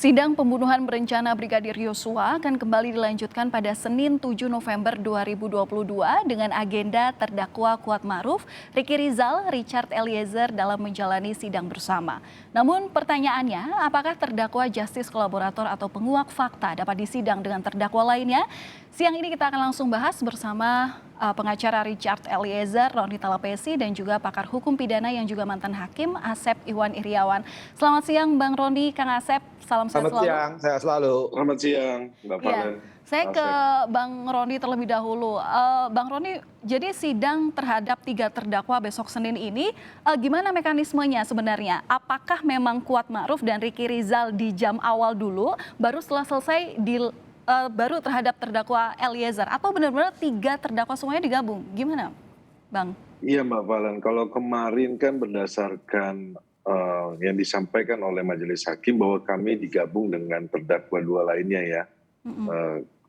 Sidang pembunuhan berencana Brigadir Yosua akan kembali dilanjutkan pada Senin 7 November 2022 dengan agenda terdakwa Kuatmaruf, Ricky Rizal, Richard Eliezer dalam menjalani sidang bersama. Namun pertanyaannya, apakah terdakwa justice kolaborator atau penguak fakta dapat disidang dengan terdakwa lainnya? Siang ini kita akan langsung bahas bersama pengacara Richard Eliezer, Roni Talapesi, dan juga pakar hukum pidana yang juga mantan hakim Asep Iwan Iriawan. Selamat siang Bang Roni, Kang Asep, salam sehat Selamat selalu. siang, sehat selalu. Selamat siang, Mbak Valen. Saya ke Bang Roni terlebih dahulu. Bang Roni, jadi sidang terhadap 3 terdakwa besok Senin ini, gimana mekanismenya sebenarnya? Apakah memang Kuatmaruf dan Ricky Rizal di jam awal dulu, baru setelah selesai baru terhadap terdakwa Eliezer, atau benar-benar 3 terdakwa semuanya digabung? Gimana, Bang? Iya Mbak Valen, kalau kemarin kan berdasarkan yang disampaikan oleh majelis hakim bahwa kami digabung dengan terdakwa 2 lainnya ya,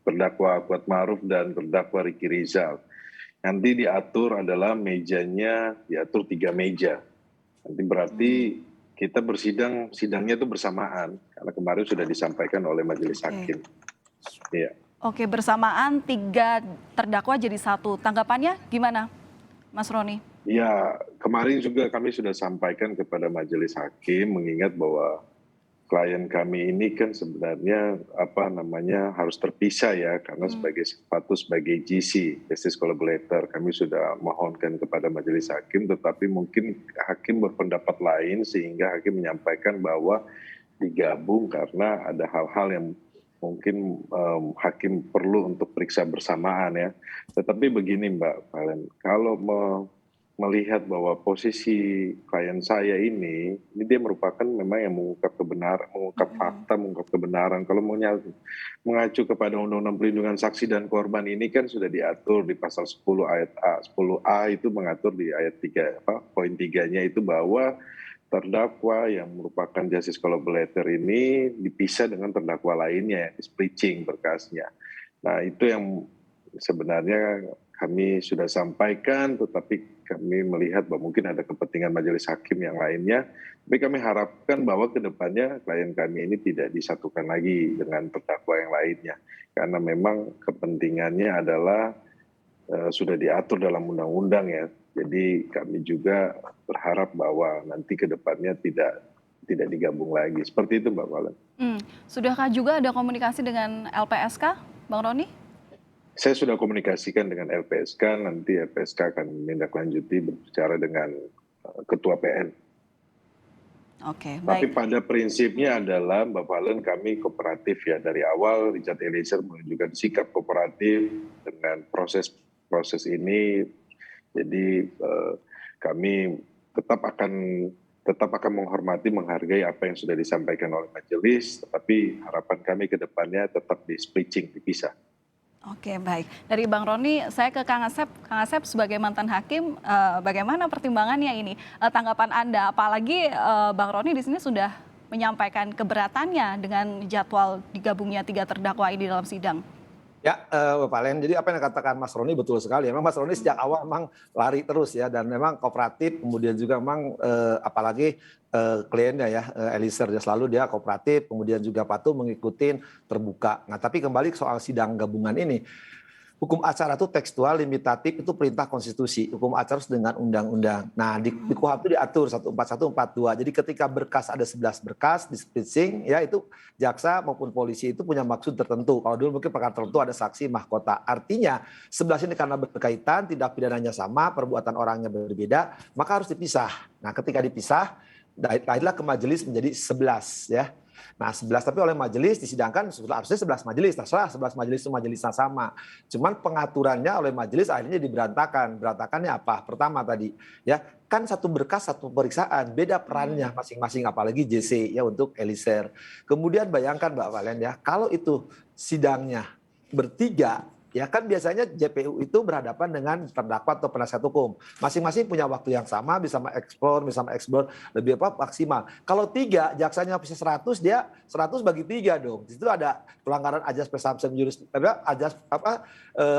terdakwa Kuatmaruf dan terdakwa Ricky Rizal. Nanti diatur adalah mejanya, diatur 3 meja. Nanti berarti kita sidangnya itu bersamaan, karena kemarin sudah disampaikan oleh majelis hakim. Ya. Oke, bersamaan 3 terdakwa jadi 1. Tanggapannya gimana, Mas Roni? Ya, kemarin juga kami sudah sampaikan kepada majelis hakim mengingat bahwa klien kami ini kan sebenarnya harus terpisah ya, karena sebagai GC, justice collaborator, kami sudah mohonkan kepada majelis hakim, tetapi mungkin hakim berpendapat lain sehingga hakim menyampaikan bahwa digabung karena ada hal-hal yang mungkin hakim perlu untuk periksa bersamaan ya. Tetapi begini Mbak Valen, kalau melihat bahwa posisi klien saya ini dia merupakan memang yang mengungkap kebenaran, mengungkap fakta, mengungkap kebenaran. Kalau mengacu kepada Undang-Undang Perlindungan Saksi dan Korban ini kan sudah diatur di pasal 10 ayat A. 10A itu mengatur di ayat 3, poin 3-nya itu bahwa terdakwa yang merupakan justice collaborator ini dipisah dengan terdakwa lainnya, splitting berkasnya. Nah itu yang sebenarnya kami sudah sampaikan, tetapi kami melihat bahwa mungkin ada kepentingan majelis hakim yang lainnya. Tapi kami harapkan bahwa ke depannya klien kami ini tidak disatukan lagi dengan terdakwa yang lainnya. Karena memang kepentingannya adalah sudah diatur dalam undang-undang ya. Jadi kami juga berharap bahwa nanti ke depannya tidak digabung lagi. Seperti itu Mbak Valen. Sudahkah juga ada komunikasi dengan LPSK, Bang Roni? Saya sudah komunikasikan dengan LPSK, nanti LPSK akan menindaklanjuti berbicara dengan Ketua PN. Oke, Tapi baik. pada prinsipnya adalah Mbak Valen kami kooperatif ya. Dari awal Richard Eliezer menunjukkan sikap kooperatif dengan proses ini. Jadi kami tetap akan menghormati, menghargai apa yang sudah disampaikan oleh majelis, tetapi harapan kami ke depannya tetap dipisah. Oke, baik. Dari Bang Roni, saya ke Kang Asep. Kang Asep sebagai mantan hakim, bagaimana pertimbangannya ini? Tanggapan Anda, apalagi Bang Roni di sini sudah menyampaikan keberatannya dengan jadwal digabungnya 3 terdakwa ini dalam sidang. Ya, Pak Valen, jadi apa yang dikatakan Mas Roni betul sekali. Memang Mas Roni sejak awal memang lari terus ya, dan memang kooperatif, kemudian juga memang apalagi kliennya ya, Eliezer dia selalu dia kooperatif, kemudian juga patuh mengikuti terbuka. Nah tapi kembali ke soal sidang gabungan ini, hukum acara itu tekstual, limitatif, itu perintah konstitusi. Hukum acara harus dengan undang-undang. Nah di KUHP itu diatur 141, 42. Jadi ketika berkas ada 11 berkas di splitting, ya itu jaksa maupun polisi itu punya maksud tertentu. Kalau dulu mungkin perkara tertentu ada saksi mahkota. Artinya 11 ini karena berkaitan, tindak pidananya sama, perbuatan orangnya berbeda, maka harus dipisah. Nah ketika dipisah, lahirlah ke majelis menjadi 11 ya. Nah 11 tapi oleh majelis disidangkan harusnya 11 majelis, terserah 11 majelis itu majelisnya sama. Cuman pengaturannya oleh majelis akhirnya diberantakan. Berantakannya apa? Pertama tadi ya kan satu berkas satu pemeriksaan, beda perannya masing-masing, apalagi JC ya untuk Eliezer. Kemudian bayangkan Mbak Valen ya, kalau itu sidangnya bertiga, ya kan biasanya JPU itu berhadapan dengan terdakwa atau penasihat hukum. Masing-masing punya waktu yang sama, bisa mengeksplor lebih maksimal. Kalau 3, jaksanya bisa 100, dia 100 bagi 3 dong. Di situ ada pelanggaran ajas presumption ajas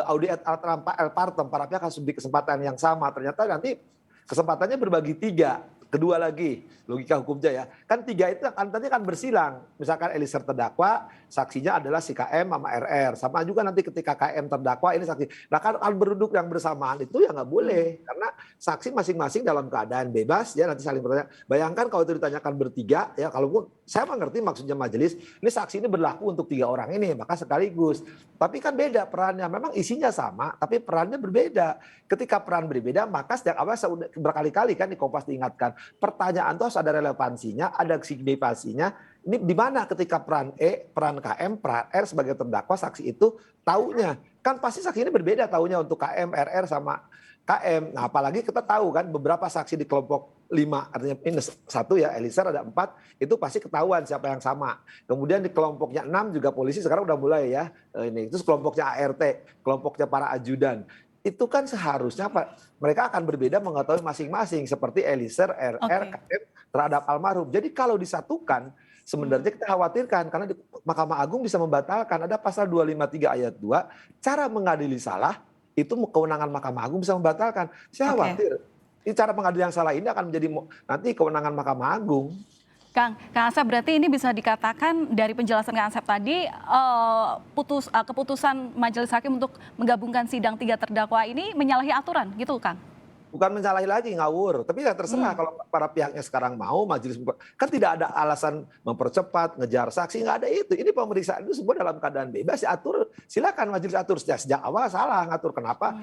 audi et alta partem, para pihak harus diberi kesempatan yang sama. Ternyata nanti kesempatannya berbagi 3. Kedua lagi, logika hukumnya ya. Kan 3 itu kan nanti kan bersilang. Misalkan Eliezer terdakwa, saksinya adalah si KM sama RR. Sama juga nanti ketika KM terdakwa ini saksi. Nah kan berduduk yang bersamaan itu ya nggak boleh. Karena saksi masing-masing dalam keadaan bebas ya nanti saling bertanya. Bayangkan kalau itu ditanyakan bertiga ya kalaupun saya mengerti maksudnya majelis, ini saksi ini berlaku untuk 3 orang ini maka sekaligus. Tapi kan beda perannya. Memang isinya sama tapi perannya berbeda. Ketika peran berbeda maka sejak awal saya berkali-kali kan di Kompas diingatkan. Pertanyaan itu harus ada relevansinya, ada signifikansinya. Ini di mana ketika peran peran KM, peran R sebagai terdakwa saksi itu taunya. Kan pasti saksi ini berbeda taunya untuk KM, RR sama KM. Nah, apalagi kita tahu kan beberapa saksi di kelompok 5, artinya minus 1 ya, Eliezer ada 4, itu pasti ketahuan siapa yang sama. Kemudian di kelompoknya 6 juga polisi sekarang udah mulai ya. Ini itu kelompoknya ART, kelompoknya para ajudan. Itu kan seharusnya mereka akan berbeda mengetahui masing-masing seperti Eliezer, RR, KM terhadap almarhum. Jadi kalau disatukan sebenarnya kita khawatirkan karena di Mahkamah Agung bisa membatalkan ada pasal 253 ayat 2 cara mengadili salah itu kewenangan Mahkamah Agung bisa membatalkan. Saya khawatir ini cara pengadilian yang salah ini akan menjadi nanti kewenangan Mahkamah Agung. Kang Asep berarti ini bisa dikatakan dari penjelasan Kang Asep tadi keputusan majelis hakim untuk menggabungkan sidang 3 terdakwa ini menyalahi aturan gitu Kang? Bukan menyalahi lagi, ngawur. Tapi ya terserah kalau para pihaknya sekarang mau majelis kan tidak ada alasan mempercepat, ngejar saksi, nggak ada itu. Ini pemeriksaan itu semua dalam keadaan bebas, ya atur. Silakan majelis atur. Sejak awal salah ngatur. Kenapa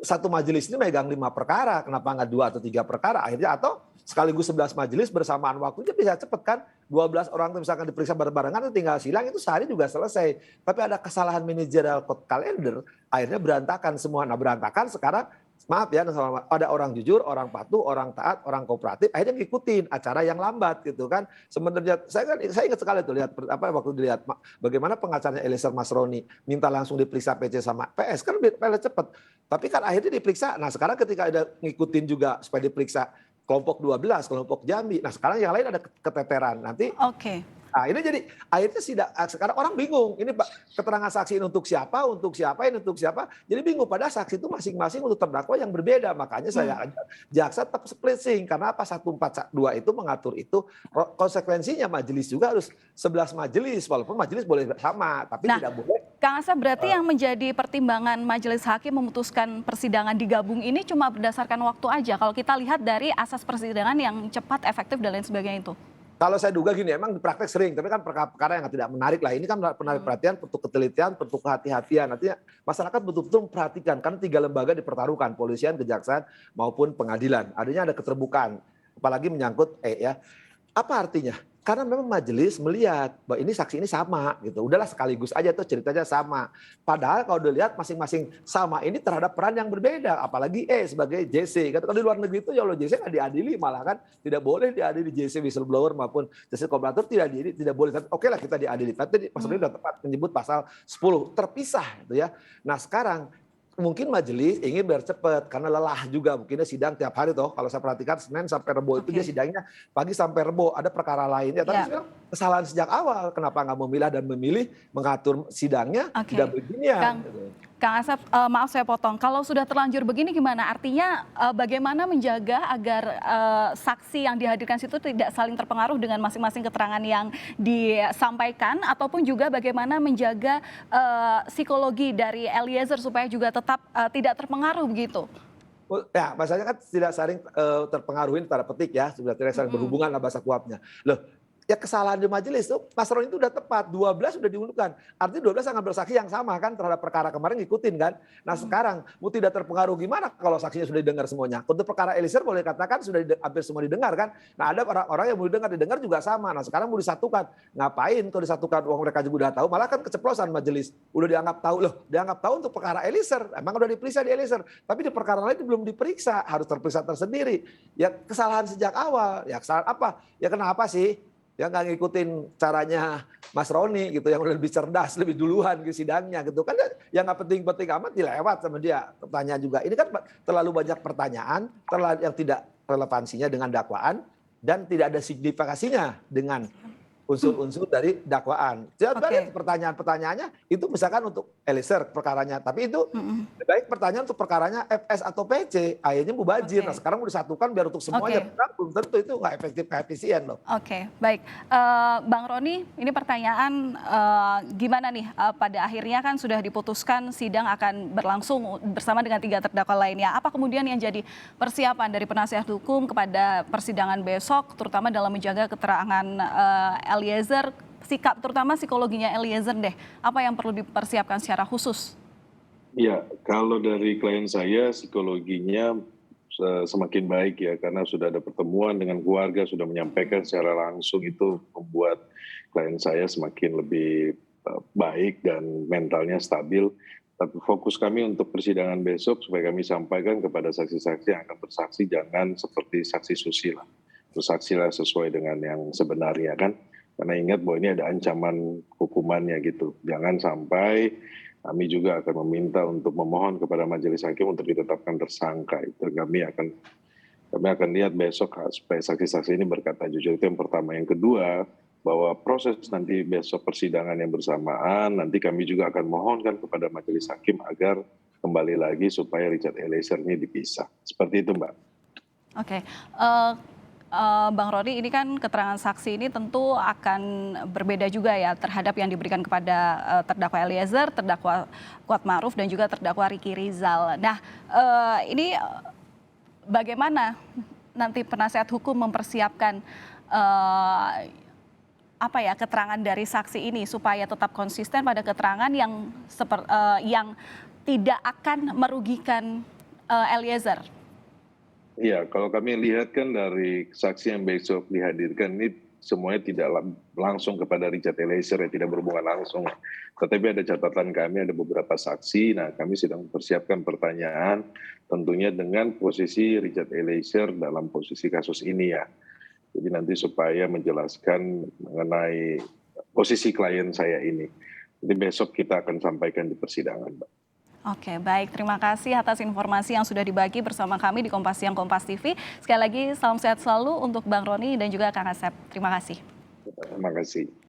satu majelis ini megang 5 perkara, kenapa nggak 2 atau 3 perkara? Akhirnya atau sekaligus 11 majelis bersamaan waktunya bisa cepet kan. 12 orang itu misalkan diperiksa barengan itu tinggal silang itu sehari juga selesai. Tapi ada kesalahan manajerial code calendar, akhirnya berantakan semua. Nah berantakan sekarang maaf ya, ada orang jujur, orang patuh, orang taat, orang kooperatif, akhirnya ngikutin acara yang lambat gitu kan. Sebenarnya saya ingat sekali tuh lihat waktu dilihat bagaimana pengacaranya Eliezer Masroni minta langsung diperiksa PC sama PS kan cepet. Tapi kan akhirnya diperiksa. Nah sekarang ketika ada ngikutin juga supaya diperiksa kelompok 12, kelompok Jambi. Nah sekarang yang lain ada keteteran. Nanti Nah ini jadi akhirnya sekarang orang bingung. Ini keterangan saksi ini untuk siapa, ini untuk siapa. Jadi bingung. Padahal saksi itu masing-masing untuk terdakwa yang berbeda. Makanya saya ajak jaksa tetap splitsing. Karena apa 142 itu mengatur itu. Konsekuensinya majelis juga harus 11 majelis. Walaupun majelis boleh sama. Tapi tidak boleh. Kang Asep berarti yang menjadi pertimbangan majelis hakim memutuskan persidangan digabung ini cuma berdasarkan waktu aja. Kalau kita lihat dari asas persidangan yang cepat, efektif dan lain sebagainya itu. Kalau saya duga gini, emang di praktek sering, tapi kan perkara yang tidak menarik lah. Ini kan menarik perhatian, bentuk ketelitian, bentuk kehati-hatian. Nantinya masyarakat betul-betul memperhatikan, karena 3 lembaga dipertaruhkan, polisian, kejaksaan, maupun pengadilan. Artinya ada keterbukaan, apalagi menyangkut ya. Apa artinya? Karena memang majelis melihat bahwa ini saksi ini sama gitu. Udahlah sekaligus aja tuh ceritanya sama. Padahal kalau dilihat masing-masing sama ini terhadap peran yang berbeda. Apalagi sebagai JC. Kalau di luar negeri itu ya lo JC nggak diadili malah kan tidak boleh diadili JC whistleblower maupun JC kooperator tidak boleh. Oke lah kita diadili. Tapi maksudnya sudah tepat menyebut pasal 10 terpisah gitu ya. Nah sekarang mungkin majelis ingin biar cepat karena lelah juga mungkinnya sidang tiap hari toh kalau saya perhatikan Senin sampai Rebo itu dia sidangnya pagi sampai Rebo ada perkara lain ya tapi kesalahan sejak awal kenapa nggak memilah dan memilih mengatur sidangnya tidak beginian. Kang Asep, maaf saya potong. Kalau sudah terlanjur begini gimana? Artinya bagaimana menjaga agar saksi yang dihadirkan situ tidak saling terpengaruh dengan masing-masing keterangan yang disampaikan, ataupun juga bagaimana menjaga psikologi dari Eliezer supaya juga tetap tidak terpengaruh begitu? Ya, masalahnya kan tidak saling terpengaruhin tanda petik ya, sudah tidak saling berhubungan lah bahasa kuapnya. Loh, ya kesalahan di majelis itu Masroni itu udah tepat 12 sudah diundurkan artinya 12 sangat bersaksi yang sama kan terhadap perkara kemarin ngikutin kan. Nah sekarang mau tidak terpengaruh gimana kalau saksinya sudah didengar semuanya. Untuk perkara Eliezer boleh katakan sudah hampir semua didengar kan. Nah ada orang-orang yang mau didengar juga sama. Nah sekarang mau disatukan ngapain kalau disatukan uang mereka juga udah tahu malah kan keceplosan majelis udah dianggap tahu loh dianggap tahu untuk perkara Eliezer emang udah diperiksa di Eliezer tapi di perkara lain belum diperiksa harus terperiksa tersendiri. Ya kesalahan sejak awal ya kesalahan apa ya kenapa sih ya nggak ngikutin caranya Mas Roni gitu yang lebih cerdas lebih duluan ke sidangnya gitu kan yang nggak penting-penting amat dilewat sama dia pertanyaan juga ini kan terlalu banyak pertanyaan yang tidak relevansinya dengan dakwaan dan tidak ada signifikasinya dengan unsur-unsur dari dakwaan. Jadi Oke. pertanyaan-pertanyaannya itu misalkan untuk Eliezer perkaranya, tapi itu Mm-mm. lebih baik pertanyaan untuk perkaranya FS atau PC, akhirnya mubazir. Nah Oke. sekarang mau disatukan biar untuk semuanya, Oke. belum tentu itu nggak efektif, nggak efisien loh. Oke, baik. Bang Roni, ini pertanyaan gimana nih pada akhirnya kan sudah diputuskan sidang akan berlangsung bersama dengan 3 terdakwa lainnya. Apa kemudian yang jadi persiapan dari penasihat hukum kepada persidangan besok, terutama dalam menjaga keterangan Eliezer, sikap terutama psikologinya Eliezer deh. Apa yang perlu dipersiapkan secara khusus? Ya, kalau dari klien saya psikologinya semakin baik ya, karena sudah ada pertemuan dengan keluarga, sudah menyampaikan secara langsung, itu membuat klien saya semakin lebih baik dan mentalnya stabil. Tapi fokus kami untuk persidangan besok supaya kami sampaikan kepada saksi-saksi yang akan bersaksi, jangan seperti saksi susila. Bersaksilah sesuai dengan yang sebenarnya kan. Karena ingat bahwa ini ada ancaman hukumannya gitu. Jangan sampai kami juga akan meminta untuk memohon kepada majelis hakim untuk ditetapkan tersangka. Itu kami akan lihat besok supaya saksi-saksi ini berkata jujur. Itu yang pertama. Yang kedua, bahwa proses nanti besok persidangan yang bersamaan, nanti kami juga akan mohonkan kepada majelis hakim agar kembali lagi supaya Richard Eliezer ini dipisah. Seperti itu, Mbak. Oke. Bang Roni, ini kan keterangan saksi ini tentu akan berbeda juga ya terhadap yang diberikan kepada terdakwa Eliezer, terdakwa Kuatmaruf dan juga terdakwa Ricky Rizal. Nah, ini bagaimana nanti penasihat hukum mempersiapkan keterangan dari saksi ini supaya tetap konsisten pada keterangan yang tidak akan merugikan Eliezer? Iya, kalau kami lihat kan dari saksi yang besok dihadirkan ini semuanya tidak langsung kepada Richard Eliezer, ya, tidak berhubungan langsung. Tetapi ada catatan kami, ada beberapa saksi. Nah, kami sedang mempersiapkan pertanyaan tentunya dengan posisi Richard Eliezer dalam posisi kasus ini ya. Jadi nanti supaya menjelaskan mengenai posisi klien saya ini. Jadi besok kita akan sampaikan di persidangan, Mbak. Oke, baik. Terima kasih atas informasi yang sudah dibagi bersama kami di Kompas Siang Kompas TV. Sekali lagi, salam sehat selalu untuk Bang Roni dan juga Kang Asep. Terima kasih. Terima kasih.